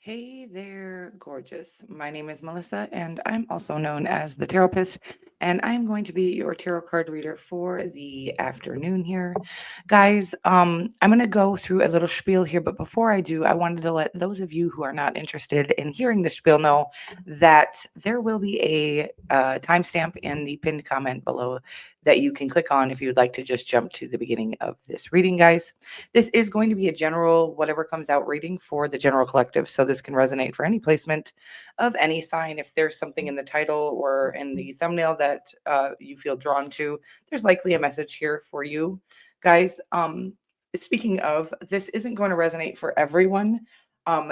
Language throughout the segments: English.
Hey there, gorgeous. My name is Melissa, and I'm also known as the Taropist, and I'm going to be your tarot card reader for the afternoon here. Guys, I'm going to go through a little spiel here, but before I do, I wanted to let those of you who are not interested in hearing the spiel know that there will be a timestamp in the pinned comment below that you can click on if you would like to just jump to the beginning of this reading, guys. This is going to be a general, whatever comes out reading for the general collective. So this can resonate for any placement of any sign. If there's something in the title or in the thumbnail that you feel drawn to, there's likely a message here for you, guys. Speaking of, this isn't going to resonate for everyone.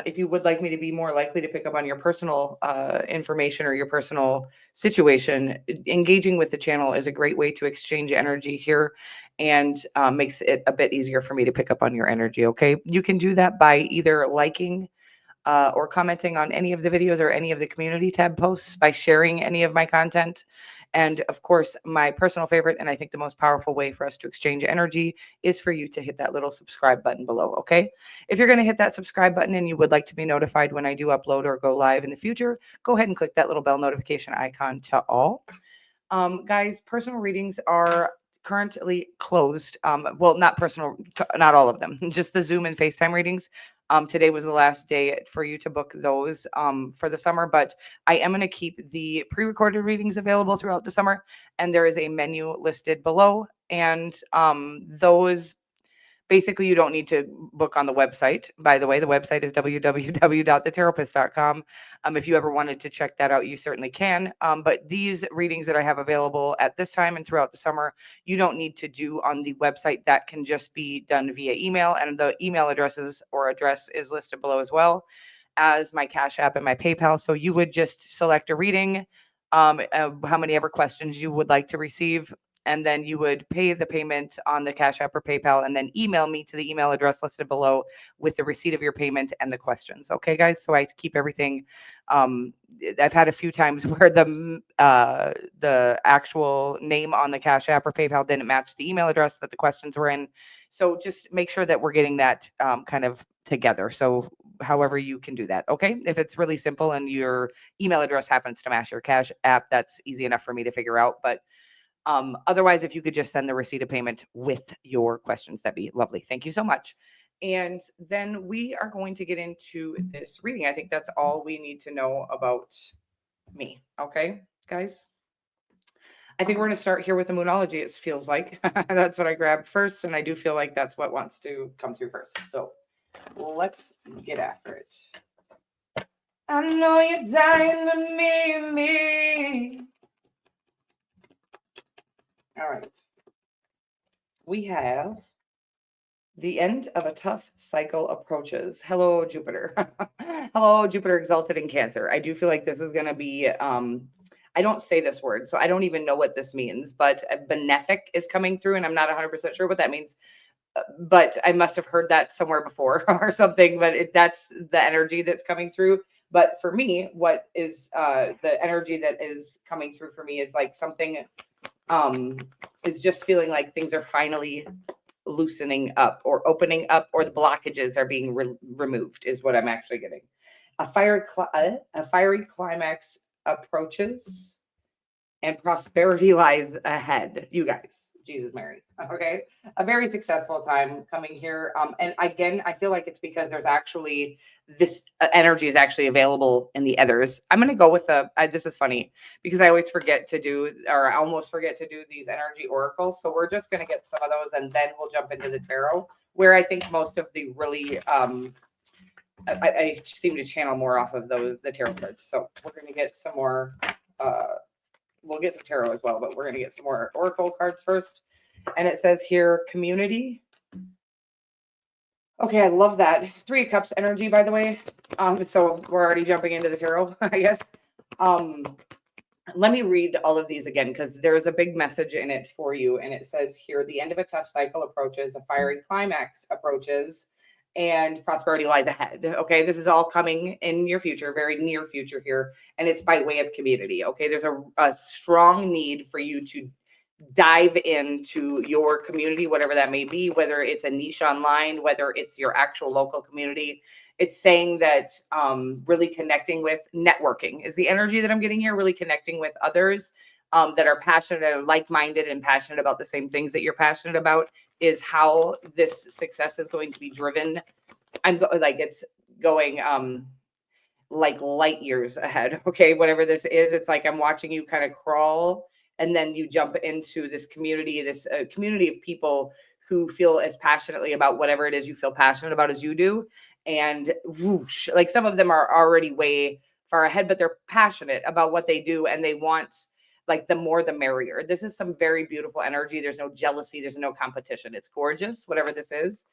If you would like me to be more likely to pick up on your personal information or your personal situation, engaging with the channel is a great way to exchange energy here and makes it a bit easier for me to pick up on your energy. Okay. You can do that by either liking or commenting on any of the videos or any of the community tab posts, by sharing any of my content. And of course, my personal favorite, and I think the most powerful way for us to exchange energy is for you to hit that little subscribe button below. Okay. If you're going to hit that subscribe button and you would like to be notified when I do upload or go live in the future, go ahead and click that little bell notification icon to all. Guys, personal readings are currently closed. Well, not personal, not all of them, just the Zoom and FaceTime readings. Today was the last day for you to book those for the summer, but I am going to keep the pre-recorded readings available throughout the summer, and there is a menu listed below, and those basically you don't need to book on the website. By the way, the website is www.theterapist.com. If you ever wanted to check that out, you certainly can. But these readings that I have available at this time and throughout the summer, you don't need to do on the website. That can just be done via email, and the email addresses or address is listed below as well as my Cash App and my PayPal. So you would just select a reading, how many ever questions you would like to receive, and then you would pay the payment on the Cash App or PayPal and then email me to the email address listed below with the receipt of your payment and the questions. Okay, guys? So I keep everything. I've had a few times where the actual name on the Cash App or PayPal didn't match the email address that the questions were in. So just make sure that we're getting that kind of together. So however you can do that. Okay. If it's really simple and your email address happens to match your Cash App, that's easy enough for me to figure out. But otherwise, if you could just send the receipt of payment with your questions, that'd be lovely. Thank you so much. And then we are going to get into this reading. I think that's all we need to know about me. Okay, guys? I think we're going to start here with the Moonology, it feels like. That's what I grabbed first, and I do feel like that's what wants to come through first. So let's get after it. I know you're dying to me. All right. We have the end of a tough cycle approaches. Hello, Jupiter. Hello, Jupiter exalted in Cancer. I do feel like this is going to be, I don't say this word, so I don't even know what this means, but a benefic is coming through, and I'm not 100% sure what that means. But I must have heard that somewhere before or something, but that's the energy that's coming through. But for me, what is the energy that is coming through for me is like something is just feeling like things are finally loosening up or opening up, or the blockages are being removed is what I'm actually getting. A fiery climax approaches and prosperity lies ahead. You guys, Jesus Mary. Okay. A very successful time coming here. And again, I feel like it's because there's actually this energy is actually available in the others. I'm going to go with this is funny because I always forget to do, or I almost forget to do these energy oracles. So we're just going to get some of those and then we'll jump into the tarot, where I think most of the really, I seem to channel more off of the tarot cards. So we're going to get some more, we'll get some tarot as well, but we're going to get some more oracle cards first. And it says here, community. Okay, I love that. 3 of Cups energy, by the way. So we're already jumping into the tarot, I guess. Let me read all of these again, because there's a big message in it for you. And it says here, the end of a tough cycle approaches, a fiery climax approaches, and prosperity lies ahead. Okay, this is all coming in your future, very near future here, and it's by way of community. Okay, there's a strong need for you to dive into your community, whatever that may be, whether it's a niche online, whether it's your actual local community. It's saying that really connecting with networking is the energy that I'm getting here, really connecting with others that are passionate and like-minded and passionate about the same things that you're passionate about is how this success is going to be driven. Like it's going like light years ahead. Okay, whatever this is, it's like I'm watching you kind of crawl, and then you jump into this community, this community of people who feel as passionately about whatever it is you feel passionate about as you do. And whoosh, like some of them are already way far ahead, but they're passionate about what they do and they want like the more the merrier. This is some very beautiful energy. There's no jealousy, there's no competition. It's gorgeous, whatever this is.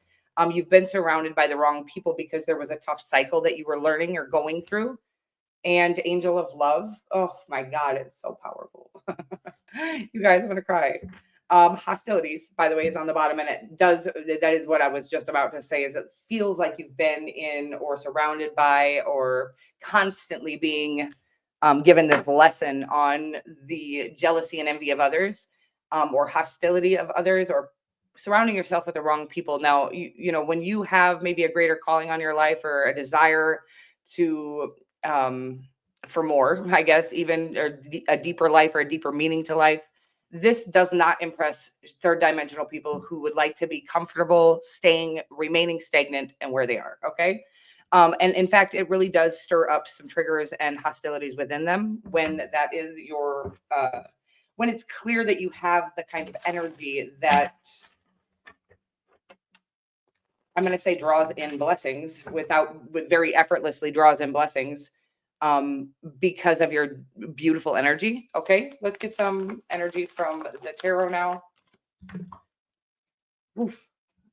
You've been surrounded by the wrong people because there was a tough cycle that you were learning or going through. And Angel of Love, oh my God, it's so powerful. You guys, I'm gonna cry. Hostilities, by the way, is on the bottom, and it does. That is what I was just about to say. Is it feels like you've been in or surrounded by or constantly being given this lesson on the jealousy and envy of others, or hostility of others, or surrounding yourself with the wrong people. Now, you know when you have maybe a greater calling on your life or a desire to for more, I guess, even or a deeper life or a deeper meaning to life. This does not impress third dimensional people who would like to be comfortable staying, remaining stagnant and where they are. Okay. And in fact, it really does stir up some triggers and hostilities within them when that is your, when it's clear that you have the kind of energy that I'm going to say draws in blessings with very effortlessly draws in blessings um, because of your beautiful energy. Okay, let's get some energy from the tarot now. Oof.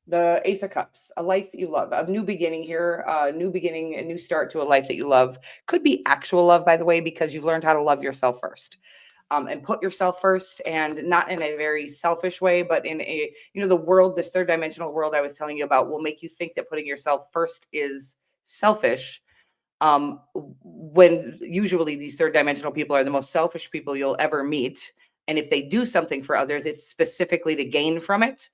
The Ace of Cups, a life you love, a new beginning here, a new beginning, a new start to a life that you love. Could be actual love, by the way, because you've learned how to love yourself first. And put yourself first, and not in a very selfish way, but in a, the world, this third dimensional world I was telling you about will make you think that putting yourself first is selfish. When usually these third dimensional people are the most selfish people you'll ever meet. And if they do something for others, it's specifically to gain from it.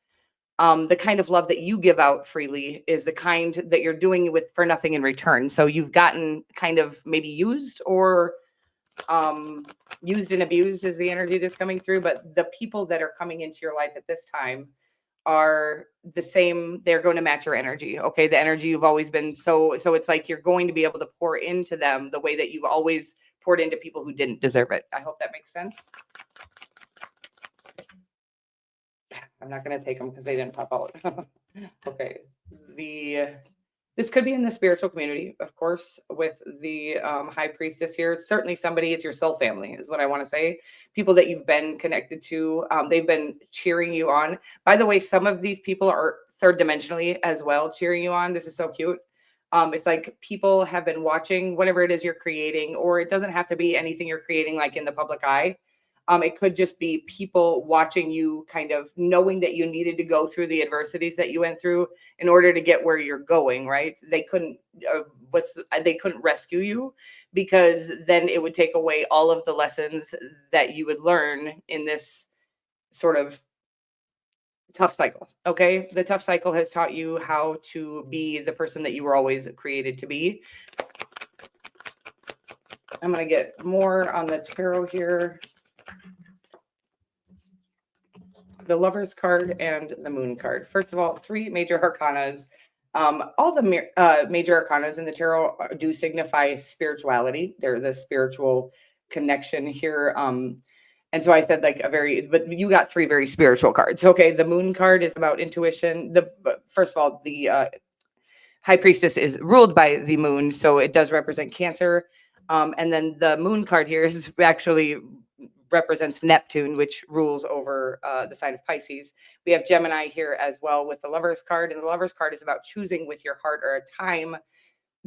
The kind of love that you give out freely is the kind that you're doing with for nothing in return. So you've gotten kind of maybe used or used and abused is the energy that's coming through, but the people that are coming into your life at this time are the same. They're going to match your energy. Okay, the energy you've always been, so it's like you're going to be able to pour into them the way that you've always poured into people who didn't deserve it. I hope that makes sense. I'm not going to take them because they didn't pop out. Okay, the this could be in the spiritual community, of course, with the high priestess here. It's certainly somebody, it's your soul family, is what I want to say. People that you've been connected to, they've been cheering you on. By the way, some of these people are third dimensionally as well, cheering you on. This is so cute. It's like people have been watching whatever it is you're creating, or it doesn't have to be anything you're creating like in the public eye. It could just be people watching you, kind of knowing that you needed to go through the adversities that you went through in order to get where you're going. Right? They couldn't. They couldn't rescue you because then it would take away all of the lessons that you would learn in this sort of tough cycle. Okay, the tough cycle has taught you how to be the person that you were always created to be. I'm going to get more on the tarot here. The Lover's card and the Moon card. First of all, three major arcanas. All the major arcanas in the tarot do signify spirituality. They're the spiritual connection here. And so I said like but you got three very spiritual cards. Okay, the Moon card is about intuition. First of all, the High Priestess is ruled by the Moon, so it does represent Cancer. And then the Moon card here is actually represents Neptune, which rules over the sign of Pisces. We have Gemini here as well with the Lover's card, and the Lover's card is about choosing with your heart, or a time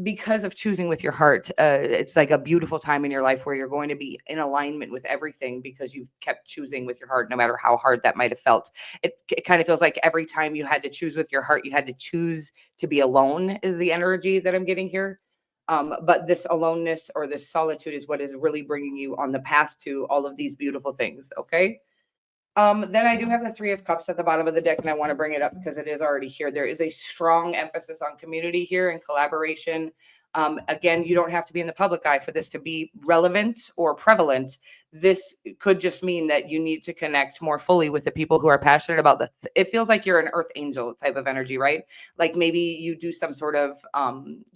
because of choosing with your heart. It's like a beautiful time in your life where you're going to be in alignment with everything because you've kept choosing with your heart, no matter how hard that might have felt. It kind of feels like every time you had to choose with your heart, you had to choose to be alone, is the energy that I'm getting here. But this aloneness or this solitude is what is really bringing you on the path to all of these beautiful things. Okay. Then I do have the Three of Cups at the bottom of the deck, and I want to bring it up because it is already here. There is a strong emphasis on community here and collaboration. Again, you don't have to be in the public eye for this to be relevant or prevalent. This could just mean that you need to connect more fully with the people who are passionate about the. It feels like you're an earth angel type of energy, right? Like maybe you do some sort of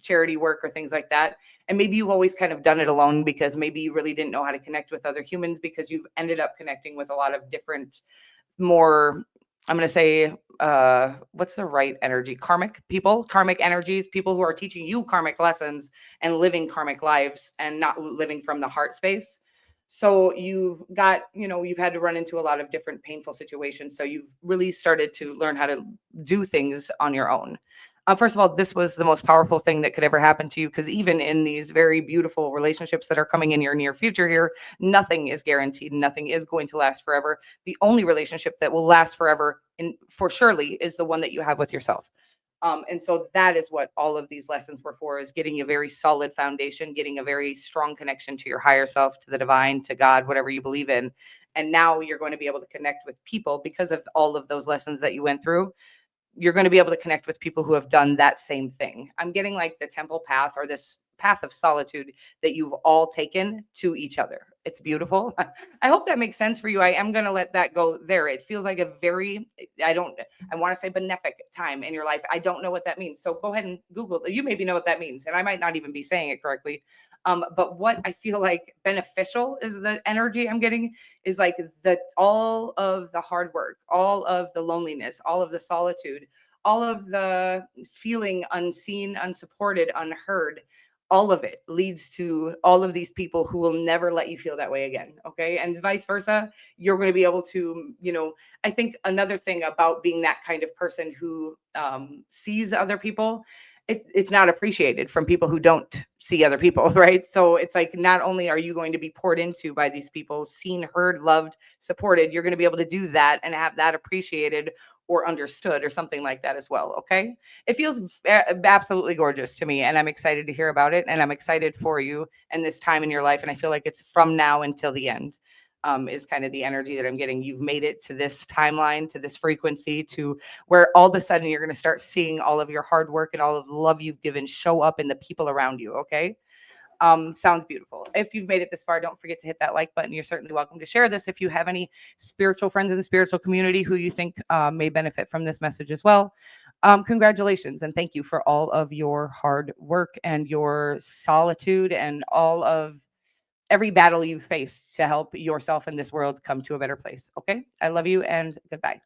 charity work or things like that. And maybe you've always kind of done it alone because maybe you really didn't know how to connect with other humans because you've ended up connecting with a lot of different, more, I'm going to say, what's the right energy? Karmic people, karmic energies, people who are teaching you karmic lessons and living karmic lives and not living from the heart space. So you've got, you've had to run into a lot of different painful situations. So you've really started to learn how to do things on your own. First of all, this was the most powerful thing that could ever happen to you because even in these very beautiful relationships that are coming in your near future here, nothing is guaranteed. Nothing is going to last forever. The only relationship that will last forever, and for surely, is the one that you have with yourself. And so that is what all of these lessons were for, is getting a very solid foundation, getting a very strong connection to your higher self, to the divine, to God, whatever you believe in. And now you're going to be able to connect with people because of all of those lessons that you went through. You're going to be able to connect with people who have done that same thing. I'm getting like the temple path, or this path of solitude that you've all taken to each other. It's beautiful. I hope that makes sense for you. I am going to let that go there. It feels like a very, I want to say benefic time in your life. I don't know what that means. So go ahead and Google. You maybe know what that means. And I might not even be saying it correctly. But what I feel like beneficial is the energy I'm getting is like the all of the hard work, all of the loneliness, all of the solitude, all of the feeling unseen, unsupported, unheard. All of it leads to all of these people who will never let you feel that way again. Okay. And vice versa. You're going to be able to, I think another thing about being that kind of person who sees other people, it's not appreciated from people who don't see other people, right? So it's like not only are you going to be poured into by these people, seen, heard, loved, supported, you're going to be able to do that and have that appreciated or understood or something like that as well. Okay. It feels absolutely gorgeous to me, and I'm excited to hear about it. And I'm excited for you and this time in your life. And I feel like it's from now until the end. Is kind of the energy that I'm getting. You've made it to this timeline, to this frequency, to where all of a sudden you're going to start seeing all of your hard work and all of the love you've given show up in the people around you. Okay. Sounds beautiful. If you've made it this far, don't forget to hit that like button. You're certainly welcome to share this if you have any spiritual friends in the spiritual community who you think may benefit from this message as well. Congratulations and thank you for all of your hard work and your solitude and all of every battle you've faced to help yourself in this world come to a better place. Okay. I love you and goodbye.